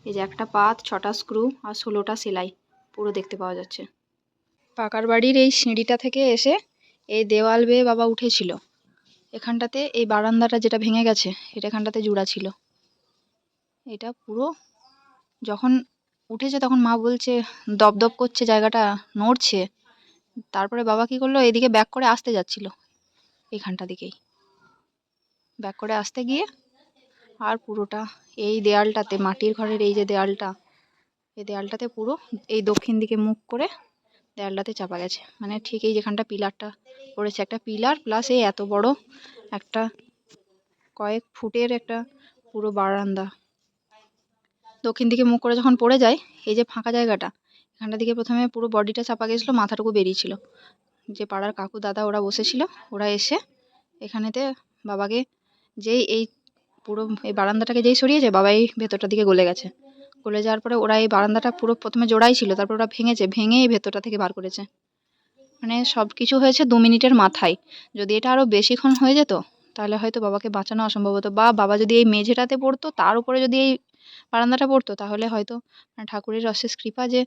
এই যে একটা পাত, 6টা স্ক্রু আর 16টা সেলাই পুরো দেখতে পাওয়া যাচ্ছে। পাকার বাড়ির এই সিঁড়িটা থেকে এসে এই দেওয়াল বেয়ে বাবা উঠেছিল। এখানটাতে এই বারান্দাটা যেটা ভেঙে গেছে এটা এখানটাতে জোড়া ছিল। এটা পুরো যখন উঠেছে তখন মা বলছে দপদপ করছে, জায়গাটা নড়ছে। তারপরে বাবা কি করলো, এদিকে ব্যাক করে আসতে যাচ্ছিল, এইখানটা দিকেই ব্যাক করে আসতে গিয়ে আর পুরোটা এই দেয়ালটাতে, মাটির ঘরের এই যে দেয়ালটা, এই দেয়ালটাতে পুরো এই দক্ষিণ দিকে মুখ করে দেয়ালটাতে চাপা গেছে। মানে ঠিক এই যেখানটা পিলারটা পড়েছে, একটা পিলার প্লাস এই এত বড় একটা কয়েক ফুটের একটা পুরো বারান্দা দক্ষিণ দিকে মুখ করে যখন পড়ে যায়, এই যে ফাঁকা জায়গাটা এখানটা দিকে প্রথমে পুরো বডিটা চাপা গেছিলো, মাথাটুকু বেরিয়েছিল। যে পাড়ার কাকু দাদা ওরা বসেছিল, ওরা এসে এখানেতে বাবাকে যেই এই পুরো এই বারান্দাটাকে যেই সরিয়েছে, বাবা এই ভেতরটার দিকে গলে গেছে। গলে যাওয়ার পরে ওরা এই বারান্দাটা পুরো প্রথমে জোড়াই ছিল, তারপর ওরা ভেঙেছে, ভেঙে এই ভেতরটা থেকে বার করেছে। মানে সব কিছু হয়েছে 2 মিনিটের মাথায়। যদি এটা আরও বেশিক্ষণ হয়ে যেত তাহলে হয়তো বাবাকে বাঁচানো অসম্ভব হতো, বা বাবা যদি এই মেঝেটাতে পড়তো, তার উপরে যদি এই বারান্দাটা পড়তো, তাহলে হয়তো ঠাকুরের অশেষ কৃপা যে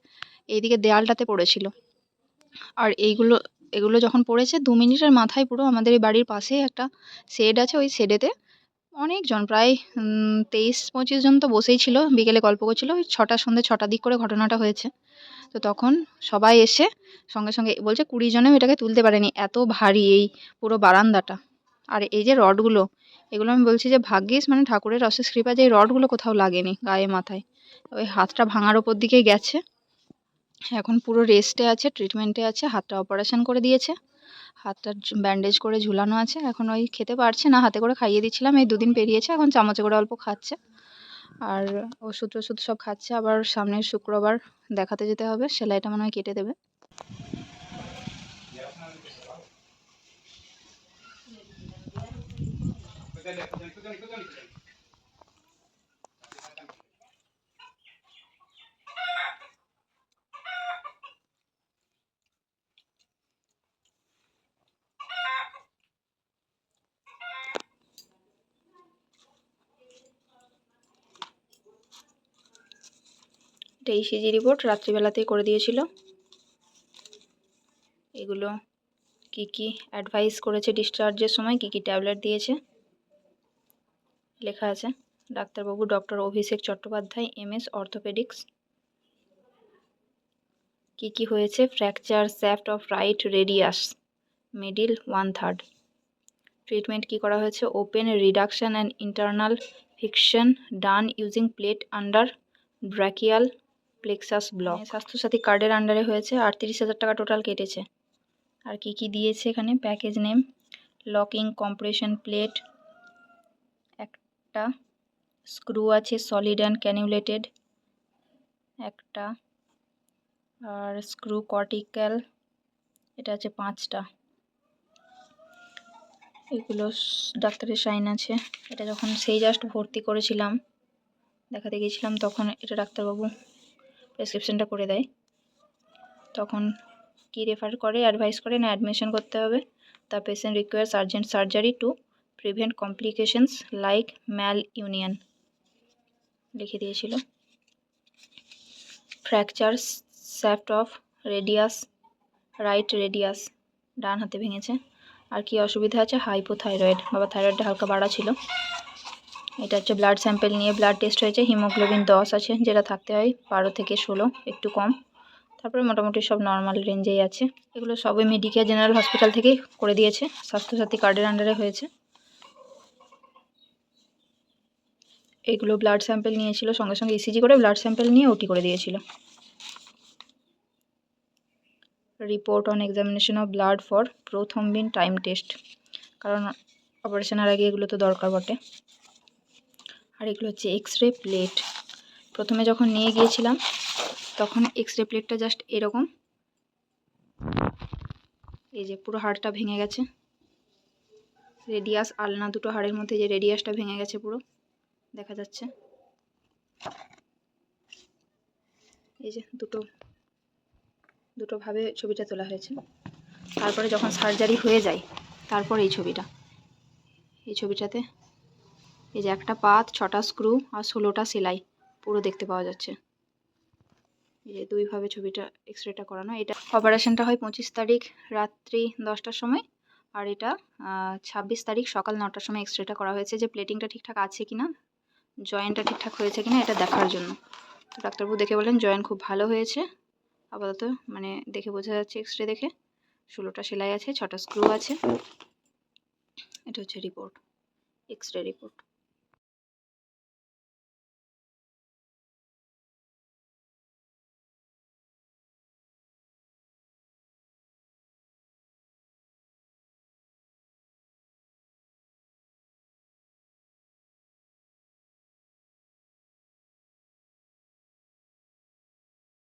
এইদিকে দেয়ালটাতে পড়েছিল। আর এগুলো যখন পড়েছে 2 মিনিটের মাথায় পুরো আমাদের এই বাড়ির পাশেই একটা শেড আছে, ওই শেডেতে অনেকজন, প্রায় 23-25 জন তো বসেই ছিল, বিকেলে গল্প করছিল। ওই সন্ধ্যে 6টার দিক করে ঘটনাটা হয়েছে। তো তখন সবাই এসে সঙ্গে সঙ্গে বলছে 20 জনেও এটাকে তুলতে পারেনি, এত ভারী এই পুরো বারান্দাটা। আর এই যে রডগুলো, এগুলো আমি বলছি যে ভাগ্যিস, মানে ঠাকুরের অশেষ কৃপা যে এই রডগুলো কোথাও লাগেনি গায়ে মাথায়। ওই হাতটা ভাঙার ওপর দিকেই গেছে, এখন পুরো রেস্টে আছে, ট্রিটমেন্টে আছে। হাতটা অপারেশন করে দিয়েছে, হাতটা ব্যান্ডেজ করে ঝুলানো আছে। এখন ওই খেতে পারছে না, হাতে করে খাইয়ে দিচ্ছিলাম, এই 2 দিন পেরিয়েছে, এখন চামচে করে অল্প খাচ্ছে। আর ওষুধ টষুধ সব খাচ্ছে। আবার সামনের শুক্রবার দেখাতে যেতে হবে, সেলাইটা মনে হয় কেটে দেবে। এটা ইসিজি রিপোর্ট রাত্রিবেলাতেই করে দিয়েছিল। এগুলো কি কি অ্যাডভাইস করেছে ডিসচার্জের সময়, কি কি ট্যাবলেট দিয়েছে লেখা আছে। ডাক্তারবাবু doctor Abhishek Chattopadhyay, MS orthopaedics. কি কি হয়েছে, fracture shaft of right radius middle 1/3। Treatment কি করা হয়েছে, open reduction and internal fixation done using plate under brachial plexus block. Swasthyasathi কার্ডের আন্ডারে হয়েছে, 38,000 টাকা টোটাল কেটেছে। আর কি কি দিয়েছে এখানে, package name, locking compression plate, একটা স্ক্রু আছে সলিড অ্যান্ড ক্যানিউলেটেড একটা, আর স্ক্রু কর্টিক্যাল এটা আছে 5টা। এগুলো ডাক্তারের সাইন আছে। এটা যখন সেই জাস্ট ভর্তি করেছিলাম, দেখাতে গিয়েছিলাম, তখন এটা ডাক্তারবাবু প্রেসক্রিপশনটা করে দেয়। তখন কি রেফার করে, অ্যাডভাইস করে না অ্যাডমিশন করতে হবে। The patient requires urgent surgery to prevent complications like malunion লিখে দিয়েছিল। Fracture shaft of radius right radius, ডান হাতে ভেঙেছে। আর কি অসুবিধা আছে, হাইপোথাইরয়েড, বাবা থাইরয়েডটা হালকা বাড়া ছিল। এটা হচ্ছে ব্লাড স্যাম্পেল নিয়ে ব্লাড টেস্ট হয়েছে, হিমোগ্লোবিন 10 আছে, যেটা থাকতে হয় 12 থেকে 16, একটু কম। তারপরে মোটামুটি সব নর্মাল রেঞ্জেই আছে। এগুলো সবই মেডিকেয়ার জেনারেল হসপিটাল থেকেই করে দিয়েছে, স্বাস্থ্যসাথী কার্ডের আন্ডারে হয়েছে। এগুলো ব্লাড স্যাম্পেল নিয়েছিল, সঙ্গে সঙ্গে ইসিজি করে ব্লাড স্যাম্পেল নিয়ে ওটি করে দিয়েছিল। Report on examination of blood for prothrombin time test, কারণ অপারেশনের আগে এগুলো তো দরকার বটে। আর এগুলো হচ্ছে এক্স রে প্লেট। প্রথমে যখন নিয়ে গিয়েছিলাম তখন এক্স রে প্লেটটা জাস্ট এরকম, এই যে পুরো হাড়টা ভেঙে গেছে, রেডিয়াস আলনা দুটো হাড়ের মধ্যে যে রেডিয়াসটা ভেঙে গেছে পুরো দেখা যাচ্ছে। এই যে দুটো ভাবে ছবিটা তোলা হয়েছে। তারপরে যখন সার্জারি হয়ে যায়, তারপর এই ছবিটাতে এই যে একটা পাত, 6টা স্ক্রু আর 16টা সেলাই পুরো দেখতে পাওয়া যাচ্ছে। এই যে দুইভাবে ছবিটা এক্স-রেটা করানো। এটা অপারেশনটা হয় 25 তারিখ রাত্রি 10টার সময়, আর এটা 26 তারিখ সকাল 9টার সময় এক্স-রেটা করা হয়েছে, যে প্লেটিংটা ঠিকঠাক আছে কিনা, জয়েন্টটা ঠিকঠাক হয়েছে কিনা এটা দেখার জন্য। তো ডাক্তারবাবু দেখে বললেন জয়েন্ট খুব ভালো হয়েছে আপাতত, মানে দেখে বোঝা যাচ্ছে এক্স-রে দেখে। 16টা সেলাই আছে, 6টা স্ক্রু আছে। এটা হচ্ছে রিপোর্ট, এক্স-রে রিপোর্ট।